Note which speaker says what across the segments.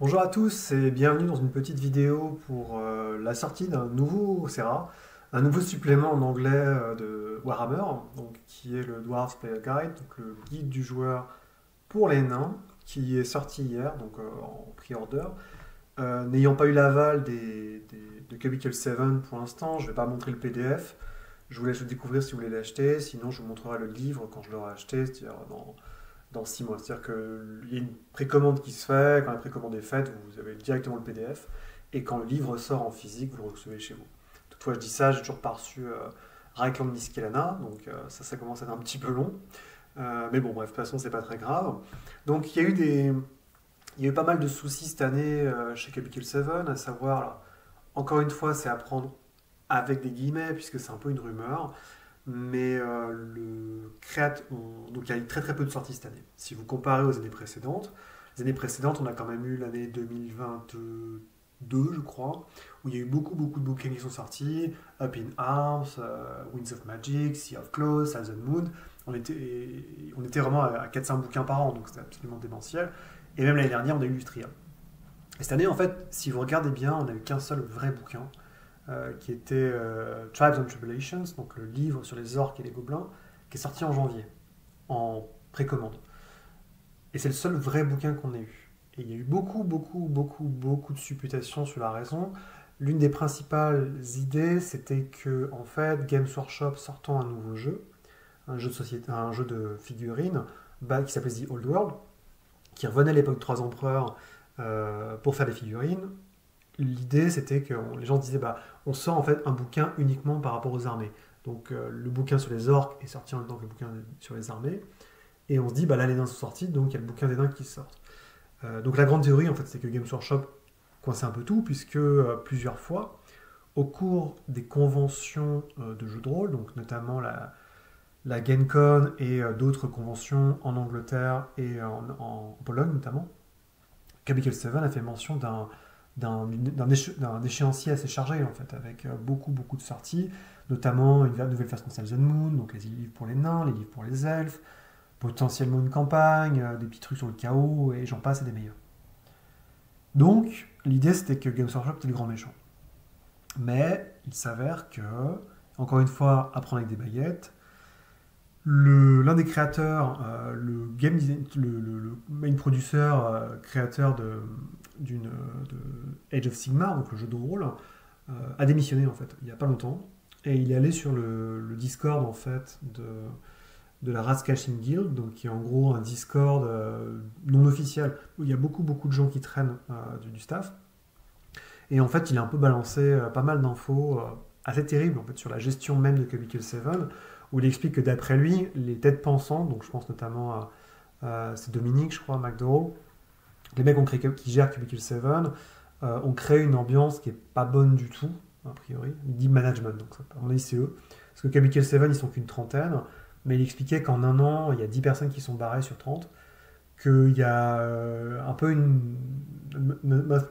Speaker 1: Bonjour à tous et bienvenue dans une petite vidéo pour la sortie d'un nouveau, c'est rare, un nouveau supplément en anglais de Warhammer, donc, qui est le Dwarves Player Guide, donc le guide du joueur pour les nains, qui est sorti hier, donc en pre-order. N'ayant pas eu l'aval de Cubicle 7 pour l'instant, je ne vais pas montrer le PDF. Je vous laisse le découvrir si vous voulez l'acheter, sinon je vous montrerai le livre quand je l'aurai acheté, c'est-à-dire dans 6 mois. C'est-à-dire qu'il y a une précommande qui se fait, quand la précommande est faite, vous avez directement le PDF, et quand le livre sort en physique, vous le recevez chez vous. Toutefois, je dis ça, j'ai toujours pas reçu Reichland Miskelana, donc ça commence à être un petit peu long. Mais bon, bref, de toute façon, c'est pas très grave. Donc, il y a eu pas mal de soucis cette année chez Cubicle 7, à savoir, là, encore une fois, c'est à prendre avec des guillemets, puisque c'est un peu une rumeur. Mais donc il y a eu très très peu de sorties cette année. Si vous comparez aux années précédentes, les années précédentes, on a quand même eu l'année 2022, je crois, où il y a eu beaucoup beaucoup de bouquins qui sont sortis, Up in Arms, Winds of Magic, Sea of Claws, Thousand Moon. On était vraiment à 400 bouquins par an, donc c'était absolument démentiel. Et même l'année dernière, on a eu Lustria. Et cette année, en fait, si vous regardez bien, on n'a eu qu'un seul vrai bouquin, qui était Tribes and Tribulations, donc le livre sur les orques et les gobelins, qui est sorti en janvier, en précommande. Et c'est le seul vrai bouquin qu'on ait eu. Et il y a eu beaucoup, beaucoup, beaucoup, beaucoup de supputations sur la raison. L'une des principales idées, c'était que, en fait, Games Workshop sortant un nouveau jeu, un jeu de société, un jeu de figurines, qui s'appelait The Old World, qui revenait à l'époque de Trois Empereurs pour faire des figurines. L'idée, c'était que les gens disaient, bah, on sort en fait un bouquin uniquement par rapport aux armées. Donc le bouquin sur les orques est sorti en même temps que le bouquin sur les armées. Et on se dit, bah là les nains sont sortis, donc il y a le bouquin des nains qui sort. Donc la grande théorie, en fait, c'est que Games Workshop coinçait un peu tout, puisque plusieurs fois, au cours des conventions de jeux de rôle, donc notamment la GameCon et d'autres conventions en Angleterre et en Pologne notamment, Capital 7 a fait mention d'un échéancier assez chargé en fait, avec beaucoup beaucoup de sorties, notamment une nouvelle version de Thousand Moon, donc les livres pour les nains, les livres pour les elfes, potentiellement une campagne, des petits trucs sur le chaos, et j'en passe et des meilleurs. Donc l'idée c'était que Games Workshop était le grand méchant. Mais il s'avère que, encore une fois, à prendre avec des baguettes, l'un des créateurs, le game design, le main producer, créateur de Age of Sigmar, donc le jeu de rôle, a démissionné en fait il n'y a pas longtemps, et il est allé sur le Discord en fait de la Razkashin Guild, donc qui est en gros un Discord non officiel où il y a beaucoup beaucoup de gens qui traînent du staff, et en fait il a un peu balancé pas mal d'infos assez terribles en fait sur la gestion même de Cubicle 7, où il explique que d'après lui, les têtes pensantes, donc je pense notamment c'est Dominique, je crois, McDowell, les mecs qui gèrent Cubicle 7, ont créé une ambiance qui est pas bonne du tout, a priori, deep management, donc ça, on est eux. Parce que Cubicle 7, ils sont qu'une trentaine, mais il expliquait qu'en un an, il y a 10 personnes qui sont barrées sur 30, qu'il y a un peu une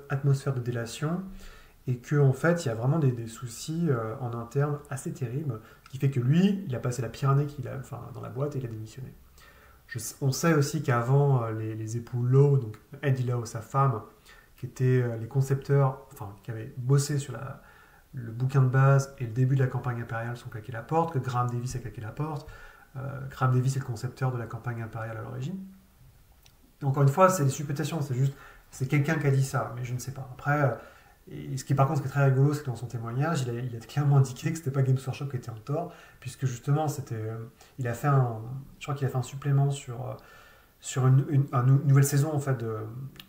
Speaker 1: atmosphère de délation, et qu'en fait, il y a vraiment des soucis en interne assez terribles, ce qui fait que lui, il a passé la pire année dans la boîte et il a démissionné. On sait aussi qu'avant, les époux Lowe, donc Eddie Lowe, sa femme, qui étaient les concepteurs, enfin, qui avaient bossé sur le bouquin de base et le début de la campagne impériale, sont claqués la porte, que Graham Davis a claqué la porte. Graham Davis est le concepteur de la campagne impériale à l'origine. Encore une fois, c'est des supputations, c'est quelqu'un qui a dit ça, mais je ne sais pas. Après, et ce qui par contre ce qui est très rigolo, c'est que dans son témoignage, il a clairement indiqué que c'était pas Games Workshop qui était en tort, puisque justement il a fait je crois qu'il a fait un supplément sur une nouvelle saison en fait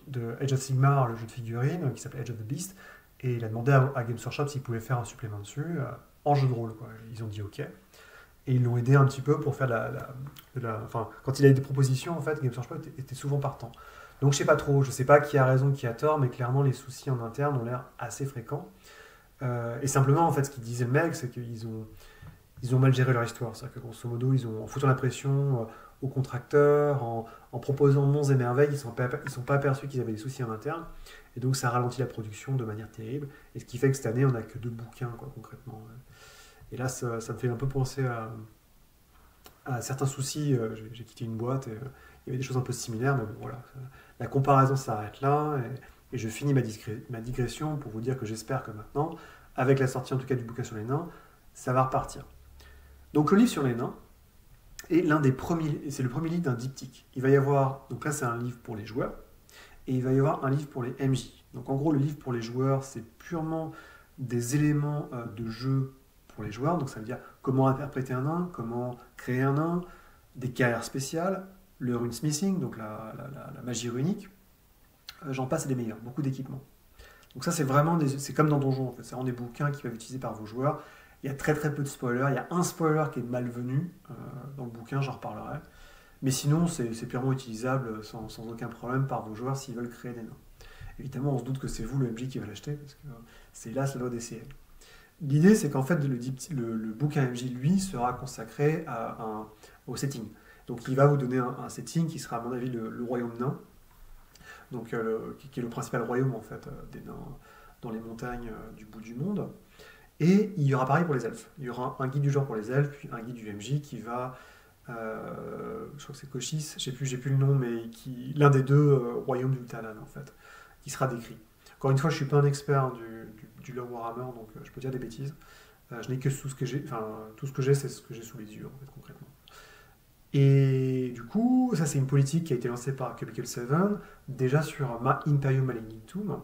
Speaker 1: de Age of Sigmar, le jeu de figurines qui s'appelle Age of the Beast, et il a demandé à Games Workshop s'il pouvait faire un supplément dessus en jeu de rôle, quoi. Ils ont dit ok. Et ils l'ont aidé un petit peu pour faire enfin, quand il a eu des propositions, en fait, Games Workshop était souvent partant. Donc je sais pas trop, je sais pas qui a raison, qui a tort, mais clairement les soucis en interne ont l'air assez fréquents. Et simplement, en fait, ce qu'il disait le mec, c'est qu'ils ont mal géré leur histoire. C'est-à-dire que grosso modo, en foutant la pression aux contracteurs, en proposant monts et merveilles, ils sont pas aperçus qu'ils avaient des soucis en interne. Et donc ça ralentit la production de manière terrible. Et ce qui fait que cette année, on n'a que 2 bouquins, quoi, concrètement. Et là, ça me fait un peu penser à certains soucis. J'ai quitté une boîte et il y avait des choses un peu similaires, mais bon, voilà. La comparaison s'arrête là. Et je finis ma digression pour vous dire que j'espère que maintenant, avec la sortie en tout cas du bouquin sur les nains, ça va repartir. Donc le livre sur les nains est l'un des premiers, c'est le premier livre d'un diptyque. Il va y avoir, donc là c'est un livre pour les joueurs, et il va y avoir un livre pour les MJ. Donc en gros le livre pour les joueurs c'est purement des éléments de jeu pour les joueurs, donc ça veut dire comment interpréter un nain, comment créer un nain, des carrières spéciales, le runesmithing, donc la magie runique, j'en passe et des meilleurs, beaucoup d'équipements. Donc ça c'est vraiment, c'est comme dans Donjon en fait, c'est vraiment des bouquins qui peuvent être utilisés par vos joueurs. Il y a très très peu de spoilers, il y a un spoiler qui est malvenu dans le bouquin, j'en reparlerai. Mais sinon c'est purement utilisable sans aucun problème par vos joueurs s'ils veulent créer des nains. Évidemment on se doute que c'est vous le MJ qui va l'acheter, parce que c'est là la loi des CL. L'idée, c'est qu'en fait, le bouquin MJ, lui, sera consacré au setting. Donc, il va vous donner un setting qui sera, à mon avis, le royaume nain, donc, qui est le principal royaume, en fait, des nains dans les montagnes du bout du monde. Et il y aura pareil pour les elfes. Il y aura un guide du genre pour les elfes, puis un guide du MJ qui va... je crois que c'est Cochis, j'ai plus le nom, mais l'un des deux royaumes du Talan, en fait, qui sera décrit. Encore une fois, je ne suis pas un expert du lore Warhammer, donc je peux dire des bêtises. Je n'ai que tout ce que j'ai, tout ce que j'ai, c'est ce que j'ai sous les yeux, en fait, concrètement. Et du coup, ça c'est une politique qui a été lancée par Cubicle 7, déjà sur Imperium Malegnantum,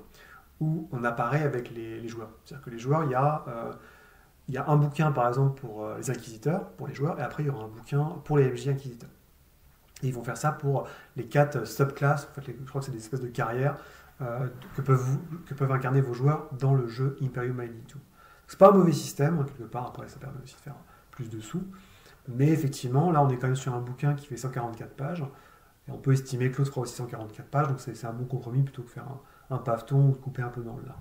Speaker 1: où on apparaît avec les joueurs. C'est-à-dire que les joueurs, il y a un bouquin par exemple pour les inquisiteurs, pour les joueurs, et après il y aura un bouquin pour les MJ inquisiteurs. Et ils vont faire ça pour les 4 subclasses, en fait, je crois que c'est des espèces de carrières que peuvent incarner vos joueurs dans le jeu Imperium Malegnantum. C'est pas un mauvais système, quelque part, après ça permet aussi de faire plus de sous. Mais effectivement, là on est quand même sur un bouquin qui fait 144 pages, et on peut estimer que l'autre fera aussi 144 pages, donc c'est un bon compromis plutôt que faire un paveton ou couper un peu dans le lard.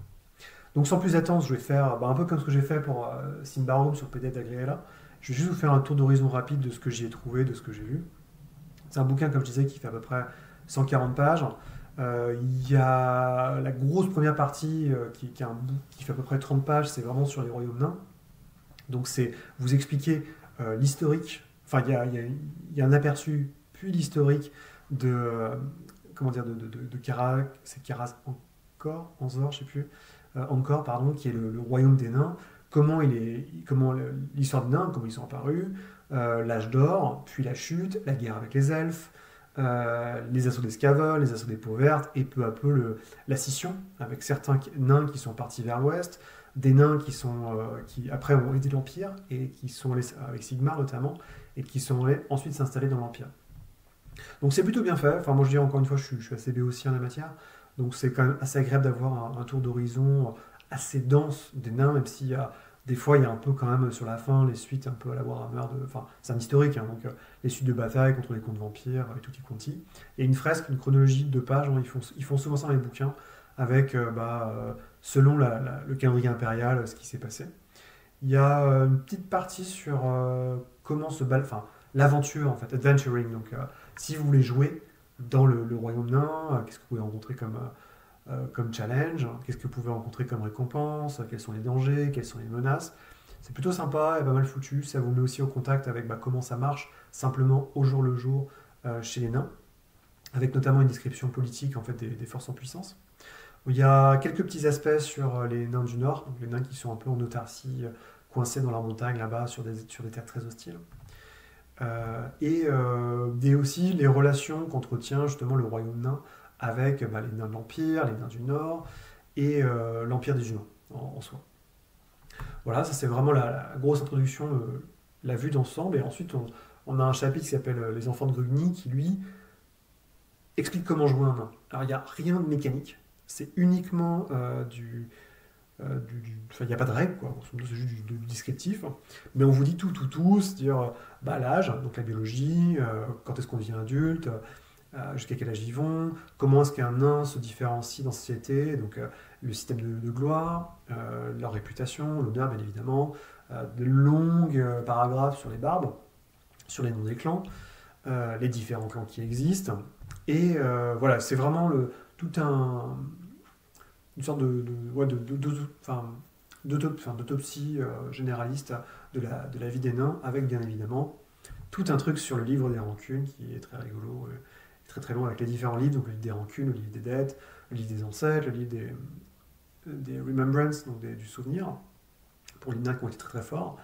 Speaker 1: Donc sans plus attendre, je vais faire un peu comme ce que j'ai fait pour Symbaroum sur PDF d'Agriela. Je vais juste vous faire un tour d'horizon rapide de ce que j'y ai trouvé, de ce que j'ai vu. C'est un bouquin, comme je disais, qui fait à peu près 140 pages. Il y a la grosse première partie qui fait à peu près 30 pages, c'est vraiment sur les royaumes nains. Donc c'est vous expliquer l'historique, enfin il y a un aperçu, puis l'historique de, comment dire, de Karaz, c'est Karaz encore, Anzor, je sais plus, encore, pardon, qui est le royaume des nains, comment l'histoire des nains, comment ils sont apparus, l'âge d'or, puis la chute, la guerre avec les elfes, les assauts des Scavel, les assauts des peaux vertes, et peu à peu la scission, avec certains nains qui sont partis vers l'ouest, des nains qui après ont aidé l'Empire, et qui sont allés, avec Sigmar notamment, et qui sont allés ensuite s'installer dans l'Empire. Donc c'est plutôt bien fait, enfin moi je dirais encore une fois, je suis assez béotien en la matière, donc c'est quand même assez agréable d'avoir un tour d'horizon assez dense des nains, même s'il y a des fois il y a un peu quand même sur la fin les suites un peu à la Warhammer, enfin c'est un historique, hein, donc les suites de bataille contre les contes vampires et tout y quanti. Et une fresque, une chronologie de pages, hein, ils font souvent ça dans les bouquins, avec selon le calendrier impérial ce qui s'est passé. Il y a une petite partie sur comment se battre, enfin l'aventure en fait, adventuring, donc si vous voulez jouer dans le royaume nain, qu'est-ce que vous pouvez rencontrer comme challenge, qu'est-ce que vous pouvez rencontrer comme récompense, quels sont les dangers, quelles sont les menaces. C'est plutôt sympa et pas mal foutu, ça vous met aussi au contact avec comment ça marche simplement au jour le jour chez les nains, avec notamment une description politique en fait, des forces en puissance. Il y a quelques petits aspects sur les nains du Nord, donc les nains qui sont un peu en autarcie, coincés dans la montagne là-bas sur des terres très hostiles. Et aussi les relations qu'entretient justement le royaume nain avec les nains de l'Empire, les nains du Nord et l'Empire des humains en soi. Voilà, ça c'est vraiment la grosse introduction, la vue d'ensemble. Et ensuite on a un chapitre qui s'appelle Les enfants de Grugny qui lui explique comment jouer un nain. Alors il n'y a rien de mécanique, c'est uniquement il n'y a pas de règle, quoi. C'est juste du descriptif, mais on vous dit tout, c'est-à-dire l'âge, donc la biologie, quand est-ce qu'on devient adulte, jusqu'à quel âge ils vont, comment est-ce qu'un nain se différencie dans la société, donc le système de gloire, leur réputation, l'honneur bien évidemment, de longues paragraphes sur les barbes, sur les noms des clans, les différents clans qui existent, et voilà, c'est vraiment une sorte d'autopsie généraliste de la vie des nains, avec bien évidemment tout un truc sur le livre des rancunes qui est très rigolo. très très long avec les différents livres, donc le livre des rancunes, le livre des dettes, le livre des ancêtres, le livre des remembrance, donc du souvenir, pour les nains qui ont été très très forts.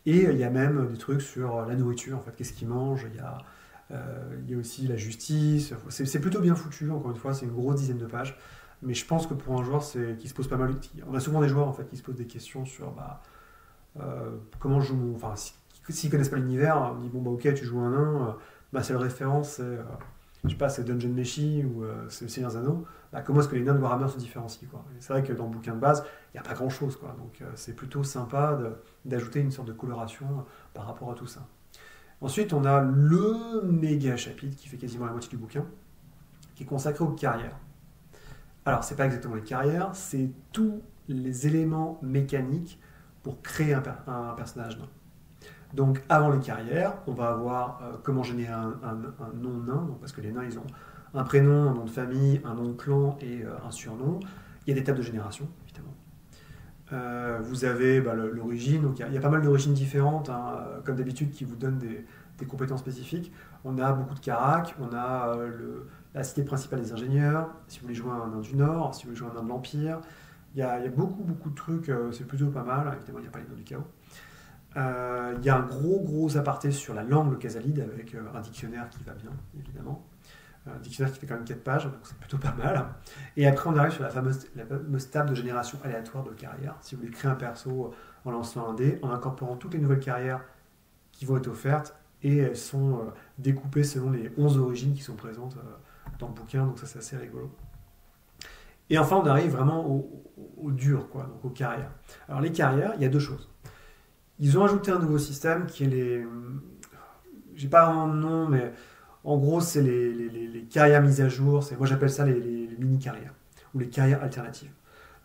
Speaker 1: Et il y a même des trucs sur la nourriture, en fait, qu'est-ce qu'ils mangent, il y a aussi la justice, c'est plutôt bien foutu, encore une fois, c'est une grosse dizaine de pages, mais je pense que pour un joueur qui se pose pas mal, on a souvent des joueurs en fait, qui se posent des questions sur comment je joue, enfin, s'ils connaissent pas l'univers, on dit bon bah ok, tu joues un nain, c'est le référence, je sais pas, c'est Dungeon Meshi ou c'est le Seigneur des Anneaux, comment est-ce que les nains de Warhammer se différencient quoi. C'est vrai que dans le bouquin de base, il n'y a pas grand chose quoi, donc c'est plutôt sympa d'ajouter une sorte de coloration par rapport à tout ça. Ensuite, on a le méga chapitre qui fait quasiment la moitié du bouquin, qui est consacré aux carrières. Alors, c'est pas exactement les carrières, c'est tous les éléments mécaniques pour créer un personnage nain. Donc, avant les carrières, on va avoir comment générer un nom nain, donc, parce que les nains, ils ont un prénom, un nom de famille, un nom de clan et un surnom. Il y a des étapes de génération, évidemment. Vous avez l'origine, donc il y a pas mal d'origines différentes, hein, comme d'habitude, qui vous donnent des compétences spécifiques. On a beaucoup de caracs, on a la cité principale des ingénieurs, si vous voulez jouer un nain du Nord, si vous voulez jouer un nain de l'Empire. Il y a beaucoup de trucs, c'est plutôt pas mal, évidemment il n'y a pas les nains du chaos. Il y a un gros aparté sur la langue, le Casalide, avec un dictionnaire qui va bien, évidemment. Un dictionnaire qui fait quand même 4 pages, donc c'est plutôt pas mal. Et après, on arrive sur la fameuse table de génération aléatoire de carrière. Si vous voulez créer un perso en lançant un dé, en incorporant toutes les nouvelles carrières qui vont être offertes, et elles sont découpées selon les 11 origines qui sont présentes dans le bouquin, donc ça c'est assez rigolo. Et enfin, on arrive vraiment au dur, quoi, donc aux carrières. Alors les carrières, il y a deux choses. Ils ont ajouté un nouveau système qui est les... J'ai pas un nom, mais... En gros, c'est les carrières mises à jour, moi j'appelle ça les mini-carrières, ou les carrières alternatives.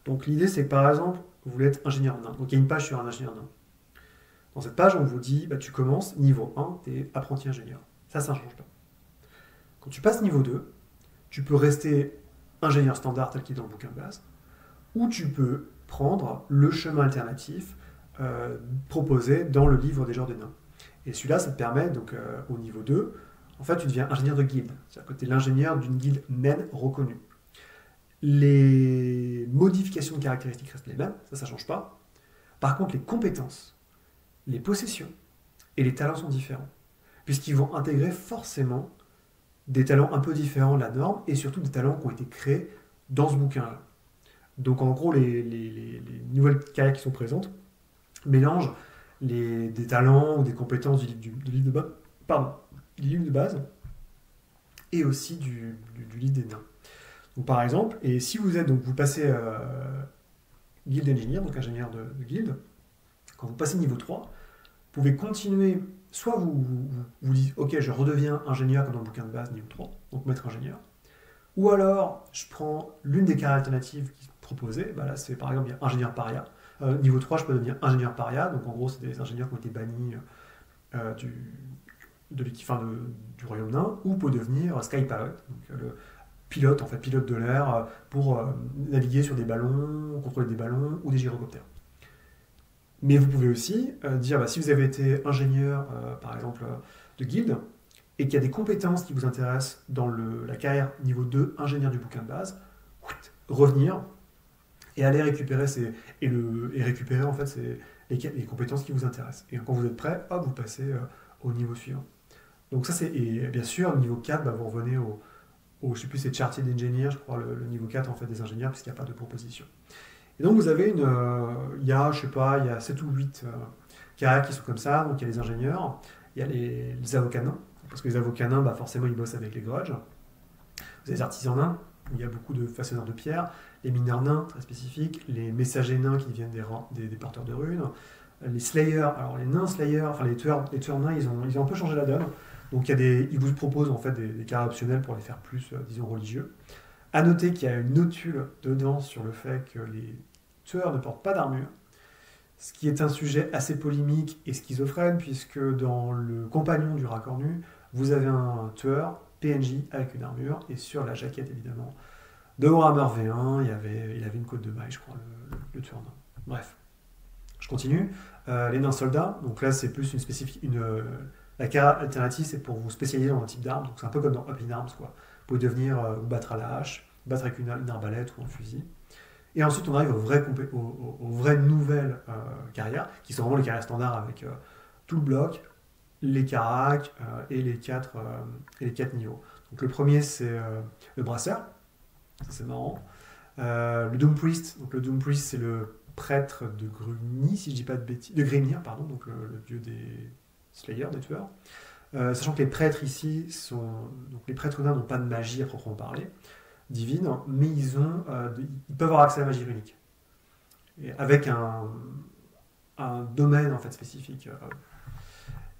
Speaker 1: Donc l'idée c'est que par exemple, vous voulez être ingénieur nain. Donc il y a une page sur un ingénieur nain. Dans cette page, on vous dit, tu commences niveau 1, tu es apprenti ingénieur. Ça ne change pas. Quand tu passes niveau 2, tu peux rester ingénieur standard tel qu'il est dans le bouquin de base, ou tu peux prendre le chemin alternatif proposé dans le livre des genres des nains. Et celui-là, ça te permet, donc au niveau 2, en fait, tu deviens ingénieur de guilde. C'est-à-dire que tu es l'ingénieur d'une guilde naine reconnue. Les modifications de caractéristiques restent les mêmes, ça ne change pas. Par contre, les compétences, les possessions et les talents sont différents. Puisqu'ils vont intégrer forcément des talents un peu différents de la norme et surtout des talents qui ont été créés dans ce bouquin-là. Donc en gros, les nouvelles carrières qui sont présentes mélangent des talents ou des compétences du livre de base. Du livre de base et aussi du livre des nains. Donc par exemple, et si vous passez guild engineer, donc ingénieur de guilde, quand vous passez niveau 3, vous pouvez continuer, soit vous dites ok je redeviens ingénieur comme dans le bouquin de base niveau 3, donc maître ingénieur, ou alors je prends l'une des carrières alternatives qui sont proposées, là c'est par exemple ingénieur paria. Niveau 3 je peux devenir ingénieur paria, donc en gros c'est des ingénieurs qui ont été bannis du royaume nain, ou peut devenir Sky Pilot, donc le pilote de l'air pour naviguer sur des ballons, contrôler des ballons ou des gyrocoptères. Mais vous pouvez aussi dire, si vous avez été ingénieur, par exemple, de guilde, et qu'il y a des compétences qui vous intéressent dans la carrière niveau 2, ingénieur du bouquin de base, revenir et aller récupérer récupérer en fait les compétences qui vous intéressent. Et quand vous êtes prêt, hop, vous passez au niveau suivant. Donc ça et bien sûr, niveau 4, vous revenez je sais plus, c'est Chartier d'ingénieur, je crois, le niveau 4 en fait des ingénieurs, puisqu'il n'y a pas de proposition. Et donc vous avez il y a 7 ou 8 carrières qui sont comme ça, donc il y a les ingénieurs, il y a les avocats nains, parce que les avocats nains, forcément ils bossent avec les grudges. Vous avez les artisans nains, où il y a beaucoup de façonneurs de pierre, les mineurs nains, très spécifiques, les messagers nains qui deviennent des porteurs de runes, les slayers, alors les nains slayers, enfin les tueurs nains, ils ont un peu changé la donne. Donc ils vous proposent en fait des carrières optionnelles pour les faire plus, disons, religieux. A noter qu'il y a une notule dedans sur le fait que les tueurs ne portent pas d'armure, ce qui est un sujet assez polémique et schizophrène, puisque dans le compagnon du Racornu, vous avez un tueur, PNJ, avec une armure, et sur la jaquette, évidemment, de Warhammer V1, il avait une côte de maille, je crois, le tueur nain. Bref, je continue. Les nains soldats, donc là c'est plus La carrière alternative, c'est pour vous spécialiser dans un type d'arme, donc c'est un peu comme dans Up in Arms, quoi. Vous pouvez devenir vous battre à la hache, battre avec une arbalète ou un fusil. Et ensuite, on arrive aux vraies nouvelles carrières, qui sont vraiment les carrières standards avec tout le bloc, les caracs et les quatre niveaux. Donc le premier, c'est le brasseur, ça c'est marrant. Le Doom Priest, donc le Doom Priest, c'est le prêtre de Grumnir, si je dis pas de bêtises, de Grimnir, pardon, donc le dieu des Slayers, des tueurs. Sachant que les prêtres ici donc les prêtres nains n'ont pas de magie à proprement parler, divine, mais ils peuvent avoir accès à la magie runique. Et avec un domaine en fait spécifique.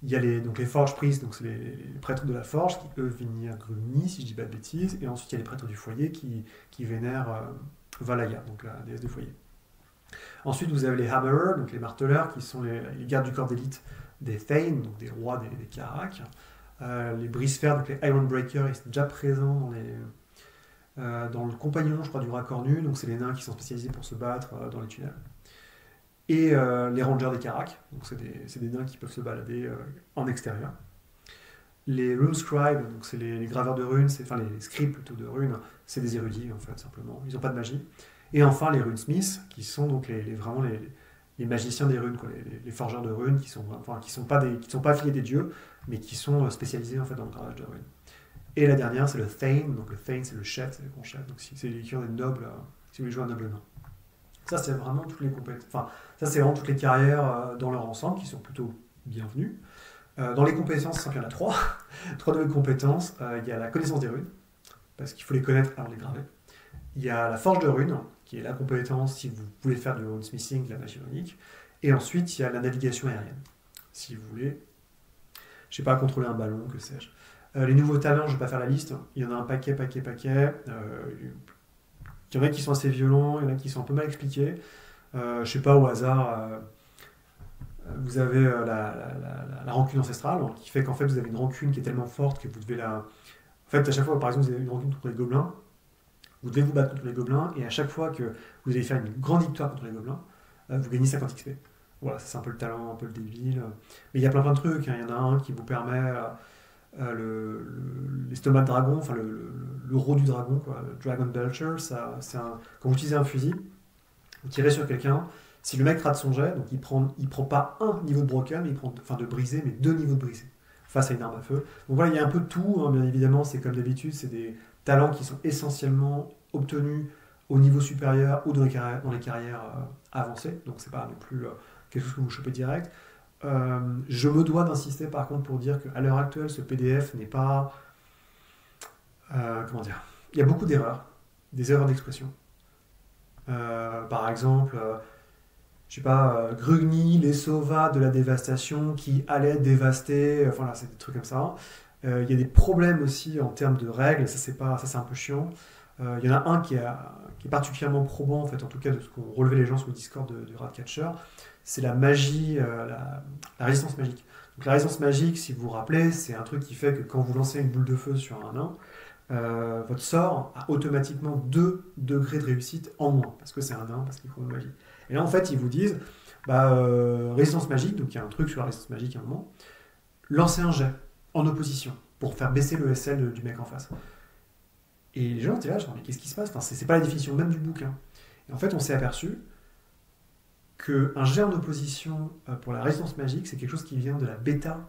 Speaker 1: Il y a donc les Forge Priests, donc c'est les prêtres de la forge qui peuvent venir Grumnir, si je dis pas de bêtises, et ensuite il y a les prêtres du foyer qui vénèrent Valaya, donc la déesse du foyer. Ensuite vous avez les Hammerers, donc les marteleurs, qui sont les gardes du corps d'élite des Thane, donc des rois des Caracs. Les Brisfer, donc les Iron Breakers, ils sont déjà présents dans le compagnon, je crois, du Racornu, donc c'est les nains qui sont spécialisés pour se battre dans les tunnels. Et les Rangers des Caracs, donc c'est des nains qui peuvent se balader en extérieur. Les Rune Scribes, donc c'est les graveurs de runes, enfin les scribes plutôt de runes, c'est des érudits en fait, simplement, ils n'ont pas de magie. Et enfin les Runesmiths, qui sont donc vraiment les magiciens des runes, quoi, les forgeurs de runes, qui sont pas affiliés des dieux, mais qui sont spécialisés en fait dans le gravage de runes. Et la dernière, c'est le Thane, donc le Thane c'est le chef, c'est le grand chef, donc c'est l'équivalent des nobles, si vous voulez jouer un noble nain. Ça, c'est vraiment toutes les compétences. Enfin, ça, c'est vraiment toutes les carrières dans leur ensemble qui sont plutôt bienvenues. Dans les compétences, il y en a trois. Trois nouvelles compétences. Il y a la connaissance des runes, parce qu'il faut les connaître avant de les graver. Il y a la forge de runes, qui est la compétence si vous voulez faire du runesmithing, de la magie runique. Et ensuite, il y a la navigation aérienne, si vous voulez, je sais pas, contrôler un ballon, que sais-je. Les nouveaux talents, je ne vais pas faire la liste. Il y en a un paquet. Il y en a qui sont assez violents, il y en a qui sont un peu mal expliqués. Je sais pas, au hasard, vous avez la rancune ancestrale, qui fait qu'en fait vous avez une rancune qui est tellement forte que vous devez la... En fait, à chaque fois, par exemple, vous avez une rancune contre les gobelins, vous devez vous battre contre les gobelins, et à chaque fois que vous allez faire une grande victoire contre les gobelins, vous gagnez 50 XP. Voilà, c'est un peu le talent, un peu le débile. Mais il y a plein de trucs, hein. Il y en a un qui vous permet... l'estomac de dragon, enfin le rot du dragon, quoi, le Dragon Belcher, quand vous utilisez un fusil, vous tirez sur quelqu'un, si le mec rate son jet, donc il prend pas un niveau de broken, mais de brisé, mais 2 niveaux de brisé, face à une arme à feu. Donc voilà, il y a un peu de tout, hein, bien évidemment, c'est comme d'habitude, c'est des talents qui sont essentiellement obtenus au niveau supérieur ou dans les carrières avancées, donc c'est pas non plus quelque chose que vous chopez direct. Je me dois d'insister par contre pour dire qu'à l'heure actuelle, ce PDF n'est pas... comment dire? Il y a beaucoup d'erreurs, des erreurs d'expression. Par exemple, je sais pas, Grugni, les Sova de la dévastation qui allaient dévaster, voilà, c'est des trucs comme ça. Il y a des problèmes aussi en termes de règles, ça c'est un peu chiant. Il y en a un qui est particulièrement probant, en fait, en tout cas de ce qu'ont relevé les gens sur le Discord du Ratcatcher, c'est la magie, la résistance magique. Donc la résistance magique, si vous vous rappelez, c'est un truc qui fait que quand vous lancez une boule de feu sur un nain, votre sort a automatiquement 2 degrés de réussite en moins, parce que c'est un nain, parce qu'il faut une magie. Et là, en fait, ils vous disent, résistance magique, donc il y a un truc sur la résistance magique à un moment, lancez un jet en opposition, pour faire baisser le SL du mec en face. Et les gens étaient là, genre, mais qu'est-ce qui se passe? Enfin, c'est pas la définition même du bouquin. Et en fait, on s'est aperçu qu'un jet en opposition pour la résistance magique, c'est quelque chose qui vient de la bêta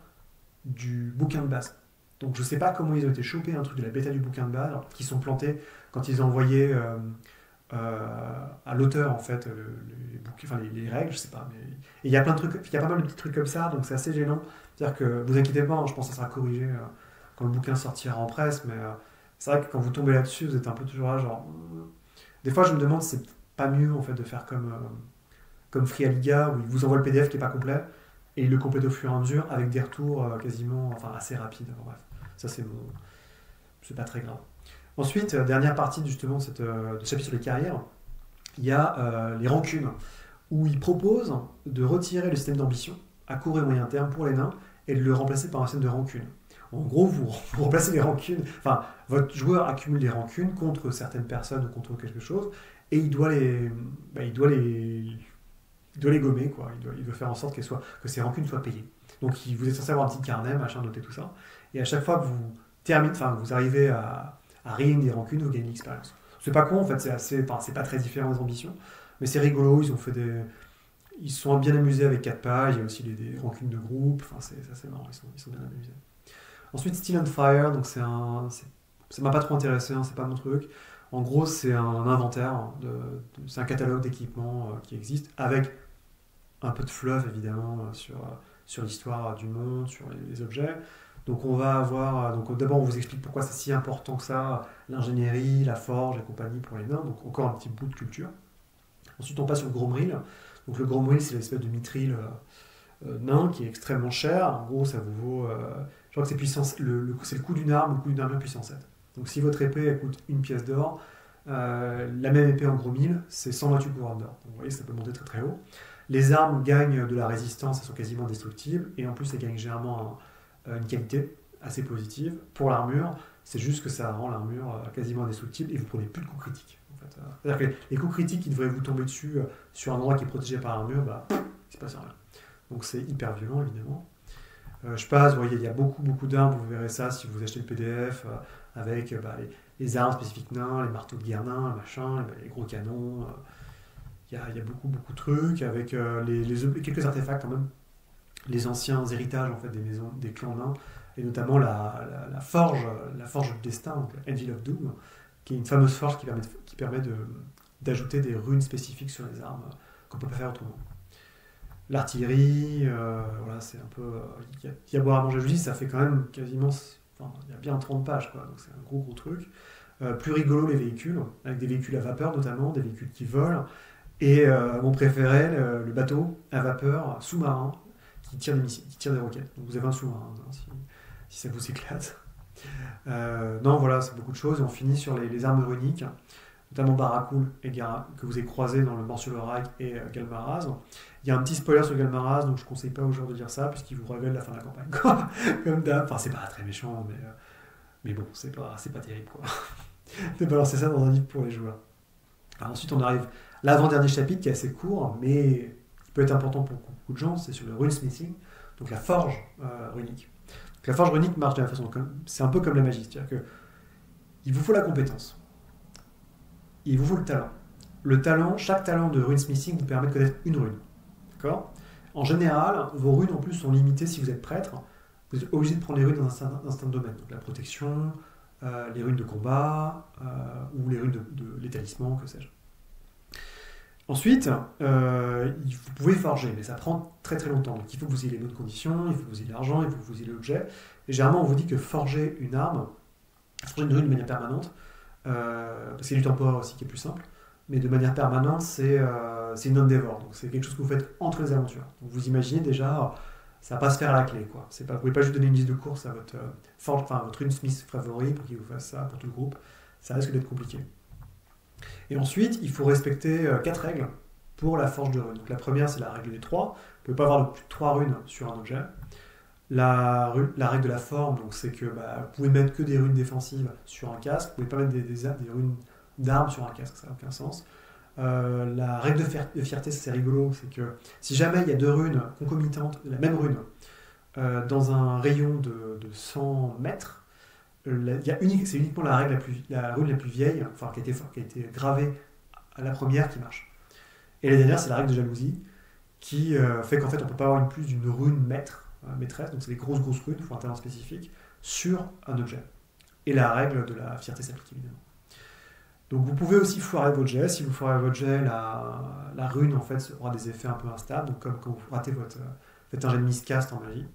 Speaker 1: du bouquin de base. Donc je sais pas comment ils ont été chopés un truc de la bêta du bouquin de base, alors, qui sont plantés quand ils ont envoyé à l'auteur en fait les règles, je sais pas. Mais il y a plein de trucs, il y a pas mal de petits trucs comme ça, donc c'est assez gênant. C'est-à-dire que vous inquiétez pas, hein, je pense que ça sera corrigé quand le bouquin sortira en presse, mais c'est vrai que quand vous tombez là-dessus, vous êtes un peu toujours là, genre. Des fois, je me demande si c'est pas mieux en fait de faire comme Free Aliga, où il vous envoie le PDF qui est pas complet et il le complète au fur et à mesure avec des retours assez rapides. Enfin, bref, ça c'est pas très grave. Ensuite, dernière partie justement de ce chapitre sur les carrières, il y a les rancunes, où il propose de retirer le système d'ambition à court et moyen terme pour les nains et de le remplacer par un système de rancune. En gros, vous remplacez les rancunes, enfin, votre joueur accumule des rancunes contre certaines personnes ou contre quelque chose, et il doit les gommer, quoi. Il doit faire en sorte que ces rancunes soient payées. Donc vous êtes censé avoir un petit carnet, machin, noter tout ça. Et à chaque fois que vous terminez, enfin vous arrivez à rayer des rancunes, vous gagnez de l'expérience. C'est pas con en fait, c'est pas très différent des ambitions, mais c'est rigolo. Ils se sont bien amusés avec 4 pages. Il y a aussi des rancunes de groupe. Enfin c'est marrant, ils sont bien amusés. Ensuite Steel and Fire, donc ça m'a pas trop intéressé, hein, c'est pas mon truc. En gros c'est un inventaire, c'est un catalogue d'équipements qui existe avec un peu de fluff évidemment sur l'histoire du monde, sur les objets. Donc on va avoir, donc d'abord on vous explique pourquoi c'est si important que ça, l'ingénierie, la forge et compagnie pour les nains, donc encore un petit bout de culture. Ensuite on passe sur le Gromril. Donc le Gromril c'est l'espèce de mithril nain qui est extrêmement cher. En gros ça vous vaut, je crois que c'est puissance, c'est le coût d'une arme, le coût d'une armure puissance 7. Donc si votre épée elle coûte une pièce d'or, la même épée en Gromril c'est 128 couronnes d'or. Donc vous voyez ça peut monter très très haut. Les armes gagnent de la résistance, elles sont quasiment indestructibles, et en plus elles gagnent généralement une qualité assez positive. Pour l'armure, c'est juste que ça rend l'armure quasiment indestructible et vous prenez plus de coups critiques. En fait. C'est-à-dire que les coups critiques qui devraient vous tomber dessus sur un endroit qui est protégé par l'armure, il ne se passe rien. Donc c'est hyper violent évidemment. Je passe, vous voyez, il y a beaucoup d'armes, vous verrez ça si vous achetez le PDF, avec les armes spécifiques nains, les marteaux de guerre nains, machin, les gros canons. Il y a beaucoup de trucs, avec quelques artefacts quand même, les anciens héritages en fait, des maisons, des clans nains, et notamment la forge du destin, donc Anvil of Doom, qui est une fameuse forge qui permet d'ajouter des runes spécifiques sur les armes qu'on ne peut pas faire autrement. L'artillerie, voilà, c'est un peu... Il y a boire à manger, je vous dis, ça fait quand même quasiment... Enfin, il y a bien 30 pages, quoi, donc c'est un gros truc. Plus rigolo, les véhicules, avec des véhicules à vapeur notamment, des véhicules qui volent, et mon préféré, le bateau à vapeur sous-marin qui tire des missiles, qui tire des roquettes. Donc vous avez un sous-marin, hein, si ça vous éclate. Non, voilà, c'est beaucoup de choses. Et on finit sur les armes runiques, notamment Barracool et que vous avez croisé dans le Mortial et Galmaraz. Il y a un petit spoiler sur Galmaraz, donc je ne conseille pas aux joueurs de dire ça, puisqu'il vous révèle la fin de la campagne. Quoi. Comme d'hab. Enfin, c'est pas très méchant, mais bon, c'est pas terrible. Quoi. Ne pas lancer ça dans un livre pour les joueurs. Alors, ensuite, on arrive l'avant-dernier chapitre qui est assez court, mais qui peut être important pour beaucoup de gens, c'est sur le runesmithing, donc la forge runique. Donc, la forge runique marche de la façon, c'est un peu comme la magie, c'est-à-dire que il vous faut la compétence, il vous faut le talent. Le talent, chaque talent de runesmithing vous permet de connaître une rune. D'accord ? En général, vos runes en plus sont limitées si vous êtes prêtre. Vous êtes obligé de prendre les runes dans un certain domaine. Donc la protection, les runes de combat, ou les runes les talismans, que sais-je. Ensuite, vous pouvez forger, mais ça prend très très longtemps. Donc il faut que vous ayez les bonnes conditions, il faut que vous ayez l'argent, il faut que vous ayez l'objet. Et généralement, on vous dit que forger une arme, forger une rune de manière permanente, parce qu'il y a du temporaire aussi qui est plus simple, mais de manière permanente, c'est une endeavor. Donc c'est quelque chose que vous faites entre les aventures. Donc vous imaginez déjà, ça va pas se faire à la clé, quoi. Vous pouvez pas juste donner une liste de courses à votre runesmith favori pour qu'il vous fasse ça pour tout le groupe. Ça risque d'être compliqué. Et ensuite, il faut respecter 4 règles pour la forge de runes. Donc la première, c'est la règle des 3. Vous ne pouvez pas avoir plus de 3 runes sur un objet. La règle de la forme, donc c'est que vous pouvez mettre que des runes défensives sur un casque. Vous ne pouvez pas mettre des runes d'armes sur un casque, ça n'a aucun sens. La règle de fierté, c'est rigolo, c'est que si jamais il y a 2 runes concomitantes, la même rune, dans un rayon de 100 mètres, c'est uniquement la rune la plus vieille, enfin qui a été gravée à la première qui marche. Et la dernière, c'est la règle de jalousie, qui fait qu'en fait on ne peut pas avoir plus d'une rune maîtresse, donc c'est des grosses runes, il faut un talent spécifique, sur un objet. Et la règle de la fierté s'applique évidemment. Donc vous pouvez aussi foirer votre jet. Si vous foirez votre jet, la rune en fait aura des effets un peu instables, donc comme quand vous ratez faites un jet de miscast en magie.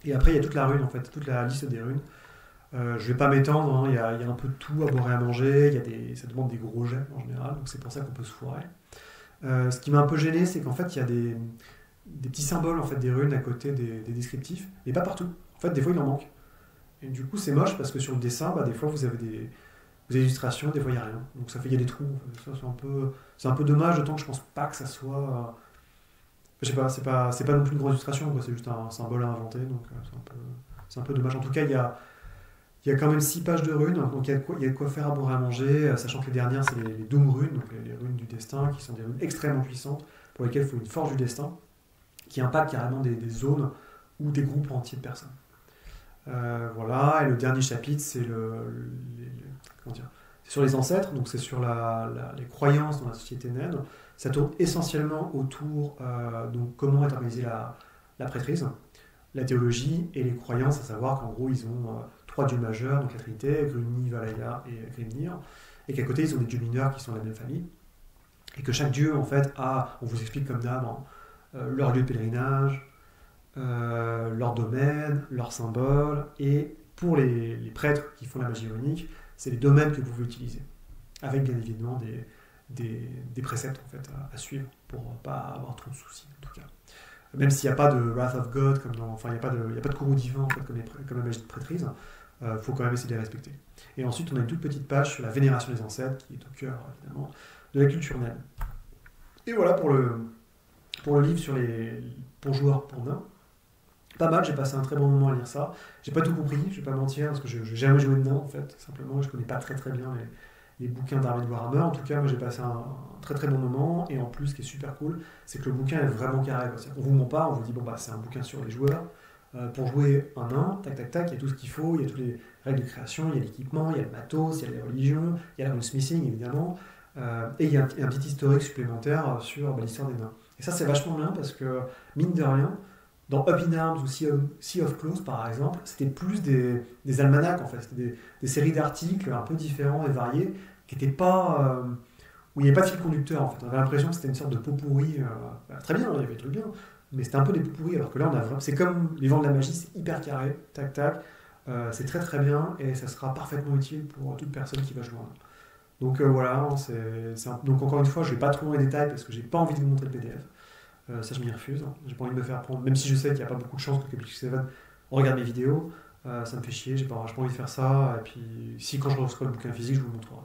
Speaker 1: Et après il y a toute la rune en fait, toute la liste des runes. Je ne vais pas m'étendre, hein, il y a un peu de tout à boire et à manger, ça demande des gros jets en général, donc c'est pour ça qu'on peut se foirer. Ce qui m'a un peu gêné, c'est qu'en fait il y a des petits symboles en fait, des runes à côté des descriptifs, mais pas partout. En fait des fois il en manque. Et du coup c'est moche parce que sur le dessin, des fois vous avez des illustrations, des fois il n'y a rien. Donc ça fait qu'il y a des trous. Ça, c'est un peu dommage, d'autant que je pense pas que ça soit... je sais pas, c'est pas non plus une grande illustration, quoi, c'est juste un symbole à inventer, donc c'est un peu dommage. En tout cas, il y a quand même 6 pages de runes, donc il y a de quoi faire à boire et à manger, sachant que les dernières, c'est les Doom runes, donc les runes du destin, qui sont des runes extrêmement puissantes, pour lesquelles il faut une forge du destin, qui impacte carrément des zones ou des groupes entiers de personnes. Voilà, et le dernier chapitre, c'est comment dire, c'est sur les ancêtres, donc c'est sur les croyances dans la société naine. Ça tourne essentiellement autour donc comment est organisée la prêtrise, la théologie et les croyances, à savoir qu'en gros ils ont trois dieux majeurs, donc la Trinité, Gruni, Valaya et Grimnir, et qu'à côté ils ont des dieux mineurs qui sont de la même famille, et que chaque dieu en fait a, on vous explique comme d'hab, leur lieu de pèlerinage, leur domaine, leur symbole, et pour les prêtres qui font la magie ionique, c'est les domaines que vous pouvez utiliser, avec bien évidemment des préceptes en fait, à suivre pour ne pas avoir trop de soucis en tout cas. Même s'il n'y a pas de Wrath of God, enfin il n'y a pas de courroux divin en fait, comme la magie de prêtrise, faut quand même essayer de les respecter. Et ensuite on a une toute petite page sur la vénération des ancêtres, qui est au cœur évidemment de la culture naine. Et voilà pour le livre pour joueurs pour nains. Pas mal, j'ai passé un très bon moment à lire ça. J'ai pas tout compris, je vais pas mentir, parce que je n'ai jamais joué de nain en fait, simplement, je connais pas très très bien les bouquins d'Armée de Warhammer. En tout cas, moi j'ai passé un très très bon moment, et en plus, ce qui est super cool, c'est que le bouquin est vraiment carré. On vous ment pas, on vous dit, bon bah c'est un bouquin sur les joueurs. Pour jouer un nain, tac tac tac, il y a tout ce qu'il faut, il y a toutes les règles de création, il y a l'équipement, il y a le matos, il y a les religions, il y a le smithing évidemment, et il y a un petit historique supplémentaire sur l'histoire des nains. Et ça c'est vachement bien parce que, mine de rien, dans Up in Arms ou Sea of Claws, par exemple, c'était plus des almanachs, en fait. C'était des séries d'articles un peu différents et variés, qui n'étaient pas... où il n'y avait pas de fil conducteur, en fait. On avait l'impression que c'était une sorte de pot pourri. Très bien, il y avait des trucs bien, mais c'était un peu des pots pourris, alors que là, on a vraiment... C'est comme les vents de la magie, c'est hyper carré, tac, tac. C'est très très bien, et ça sera parfaitement utile pour toute personne qui va jouer. Donc voilà, donc encore une fois, je ne vais pas trop dans les détails, parce que j'ai pas envie de vous montrer le PDF. Ça, je m'y refuse. J'ai pas envie de me faire prendre, même si je sais qu'il n'y a pas beaucoup de chances que Public 7 regarde mes vidéos. Ça me fait chier, j'ai pas envie de faire ça. Et puis, si quand je reçois le bouquin physique, je vous le montrerai.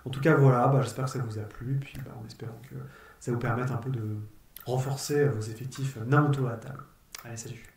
Speaker 1: En tout cas, voilà, j'espère que ça vous a plu. Puis, en espérant que ça vous permette un peu de renforcer vos effectifs nains autour de la table. Allez, salut!